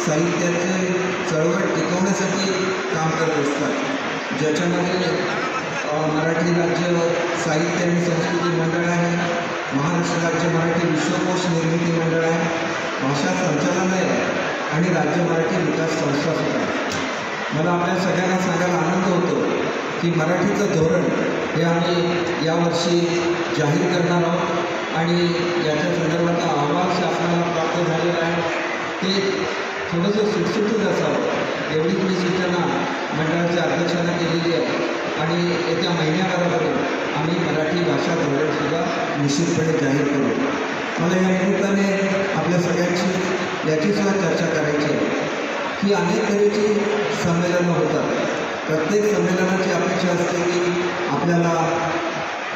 साहित्याचे चळवळ टिकवण्यासाठी काम करत असतात, ज्याच्यामध्ये मराठी राज्य साहित्य आणि संस्कृती मंडळ आहे, महाराष्ट्र राज्य मराठी विश्वकोश निर्मिती मंडळ आहे, भाषा संचालनालय आणि राज्य मराठी विकास संस्थासुद्धा आहे. मला आपल्या सगळ्यांना सांगायला आनंद होतो की मराठीचं धोरण हे आम्ही यावर्षी जाहीर करणार आहोत आणि याच्या संदर्भातला अहवाल शासनाला प्राप्त झालेला आहे. ते थोडंसं सुटसुटीत असावं एवढीच मी सूचना मंडळाच्या अध्यक्षांना केलेली आहे आणि येत्या महिन्याभरापर्यंत आम्ही मराठी भाषा धोरणसुद्धा निश्चितपणे जाहीर करू. मला या निमित्ताने आपल्या सगळ्यांची याचीसुद्धा चर्चा करायची आहे की अनेक तऱ्हेची संमेलनं होतात. प्रत्येक संमेलनाची अपेक्षा असते की आपल्याला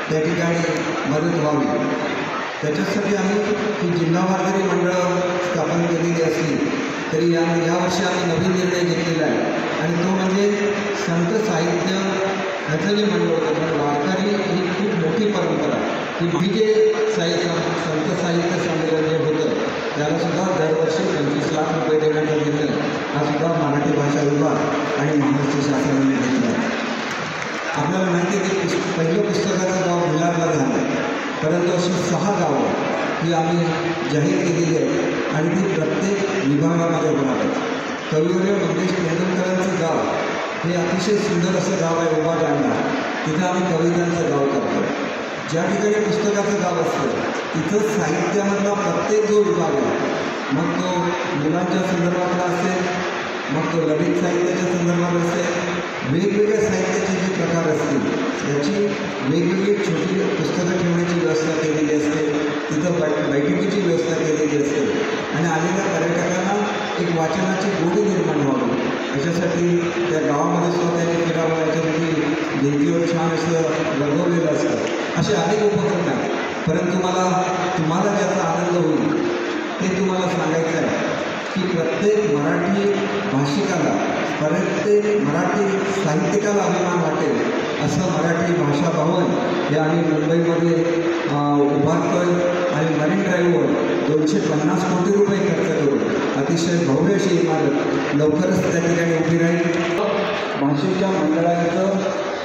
त्या ठिकाणी मदत व्हावी. त्याच्यासाठी आम्ही ही जिल्हावार जरी मंडळं स्थापन केलेली असली तरी यावर्षी आम्ही नवीन निर्णय घेतलेला आहे आणि तो म्हणजे संत साहित्य ह्याचं जे मंडळ होतं. पण वारकरी ही खूप मोठी परंपरा की जे संत साहित्य संमेलन जे होतं त्यालासुद्धा दरवर्षी 25 लाख रुपये देण्याचा निर्णय हा सुद्धा मराठी भाषा विभाग आणि महाराष्ट्र शासनाने घेतला आहे. आपल्याला माहिती आहे की पहिलं पुस्तकाचं गाव भिलारला झालं, परंतु अशी 6 गावं ही आम्ही जाहीर केलेली आहेत आणि ती प्रत्येक विभागामध्ये होणार आहे. कविवर्य मंगेश तेंडुलकरांचं गाव हे अतिशय सुंदर असं गाव आहे, उभा जाणला. तिथं आम्ही कवितांचं गाव करतो. ज्या ठिकाणी पुस्तकाचं गाव असतं तिथं साहित्यामधला प्रत्येक जो विभाग आहे, मग तो मुलांच्या संदर्भातला असेल, मग तो ललित साहित्याच्या संदर्भात असेल, वेगवेगळ्या साहित्याचे जे प्रकार असतील याची वेगवेगळी छोटी पुस्तकं ठेवण्याची व्यवस्था केलेली असते. तिथं बैठकीची व्यवस्था केलेली असते आणि आलेल्या पर्यटकांना एक वाचनाची गोडी निर्माण व्हावी याच्यासाठी त्या गावामध्ये सुद्धा त्यांनी फिरावं, याच्यासाठी भिंतीवर छान असं रंगवलेलं असतं. असे अनेक उपक्रम आहेत. परंतु तुम्हाला ज्याचा आनंद होईल ते तुम्हाला सांगायचं आहे की प्रत्येक मराठी भाषिकाला, प्रत्येक मराठी साहित्यिकाला अभिमान वाटेल असं मराठी भाषा भवन हे आम्ही मुंबईमध्ये उभारतो आहे आणि मरीन ड्राईव्हवर 250 कोटी रुपये खर्च करून अतिशय भव्य अशी इमारत लवकरच त्या ठिकाणी उभी राहील. भाषेच्या मंडळांचं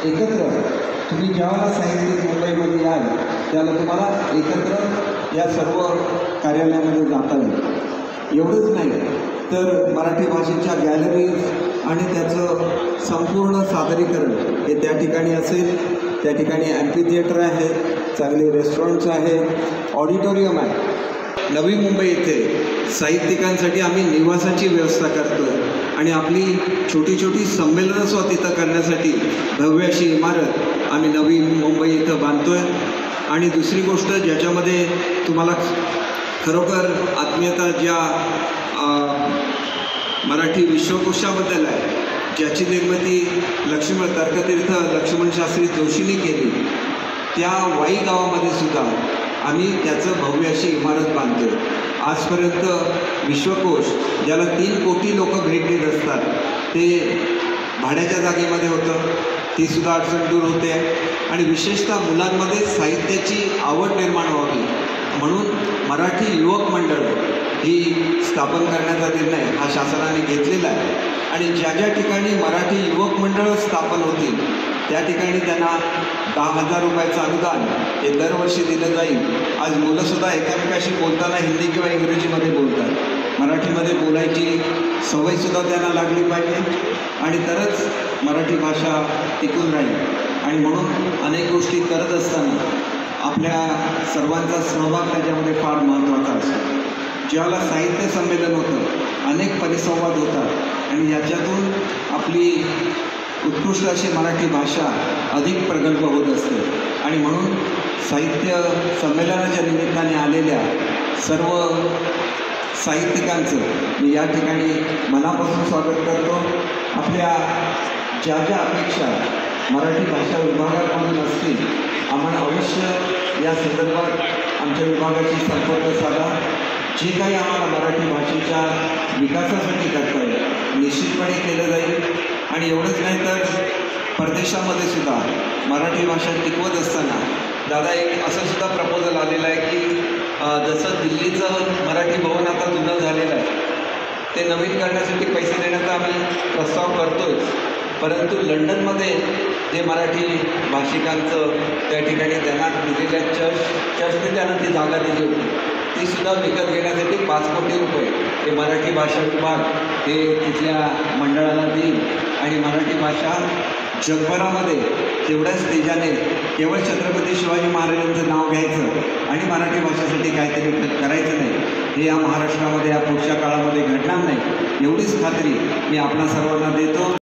एकत्र तुम्ही ज्यावेळेला साहित्यिक मुंबईमध्ये याल त्याला तुम्हाला एकत्र या सर्व कार्यालयामध्ये जाता येईल. एवढंच नाही तर मराठी भाषेच्या गॅलरीज आणि त्याचं संपूर्ण सादरीकरण हे त्या ठिकाणी असेल. त्या ठिकाणी ॲम्फी थिएटर आहे, चांगले रेस्टॉरंट्स आहे, ऑडिटोरियम आहे. नवी मुंबई येथे साहित्यिकांसाठी आम्ही निवासाची व्यवस्था करतो आणि आपली छोटी छोटी संमेलनंसुद्धा तिथं करण्यासाठी भव्य अशी इमारत आम्ही नवी मुंबई इथं बांधतो आहे. आणि दुसरी गोष्ट ज्याच्यामध्ये तुम्हाला खरोखर आत्मीयता ज्या मराठी विश्वकोशाबद्दल आहे, ज्याची निर्मिती तर्कतीर्थ लक्ष्मणशास्त्री जोशींनी केली, त्या वाई गावामध्ये सुद्धा आम्ही त्याचं भव्य अशी इमारत बांधतो. आजपर्यंत विश्वकोश ज्याला 3 कोटी लोक भेट देत असतात ते भाड्याच्या जागेमध्ये होतं, ती सुद्धा अडचण दूर होते. आणि विशेषतः मुलांमध्ये साहित्याची आवड निर्माण व्हावी म्हणून मराठी युवक मंडळ ही स्थापन करण्याचा निर्णय हा शासनाने घेतलेला आहे. आणि ज्या ज्या ठिकाणी मराठी युवक मंडळं स्थापन होतील त्या ठिकाणी त्यांना 10,000 रुपयाचं अनुदान हे दरवर्षी दिलं जाईल. आज मुलंसुद्धा एकमेकाशी बोलताना हिंदी किंवा इंग्रजीमध्ये बोलतात. मराठीमध्ये बोलायची सवयसुद्धा त्यांना लागली पाहिजे आणि तरच मराठी भाषा टिकून राहील. आणि म्हणून अनेक गोष्टी करत असताना आपल्या सर्वांचा सहभाग त्याच्यामध्ये फार महत्त्वाचा असतो. ज्यावेळेला साहित्य संमेलन होतं अनेक परिसंवाद होतात आणि याच्यातून आपली उत्कृष्ट अशी मराठी भाषा अधिक प्रगल्भ होत असते. आणि म्हणून साहित्य संमेलनाच्या निमित्ताने आलेल्या सर्व साहित्यिकांचं मी या ठिकाणी मनापासून स्वागत करतो. आपल्या ज्या ज्या अपेक्षा मराठी भाषा विभागाकडून असतील आम्हाला अवश्य या संदर्भात आमच्या विभागाशी संपर्क साधा. जे काही आम्हाला मराठी भाषेच्या विकासासाठी करता येईल निश्चितपणे केलं जाईल. आणि एवढंच नाही तर परदेशामध्ये सुद्धा मराठी भाषा टिकवत असताना दादा एक असं सुद्धा प्रपोजल आलेलं आहे की जसं दिल्लीचं मराठी भवन आता जुनं झालेलं आहे ते नवीन करण्यासाठी पैसे देण्याचा आम्ही प्रस्ताव करतोच, परंतु लंडनमध्ये जे मराठी भाषिकांचं त्या ठिकाणी त्यांना दिलेल्या चर्चने त्यांना ती जागा दिली होती, ती सुद्धा विकत घेण्यासाठी 5 कोटी रुपये हे मराठी भाषा विभाग हे तिथल्या मंडळाला देईल आणि मराठी भाषा जगभरामध्ये तेवढ्याच तेजाने केवळ छत्रपती शिवाजी महाराजांचं नाव घ्यायचं आणि मराठी भाषेसाठी काहीतरी करायचं नाही, हे या महाराष्ट्रामध्ये या पुढच्या काळामध्ये घडणार नाही, एवढीच खात्री मी आपणा सर्वांना देतो.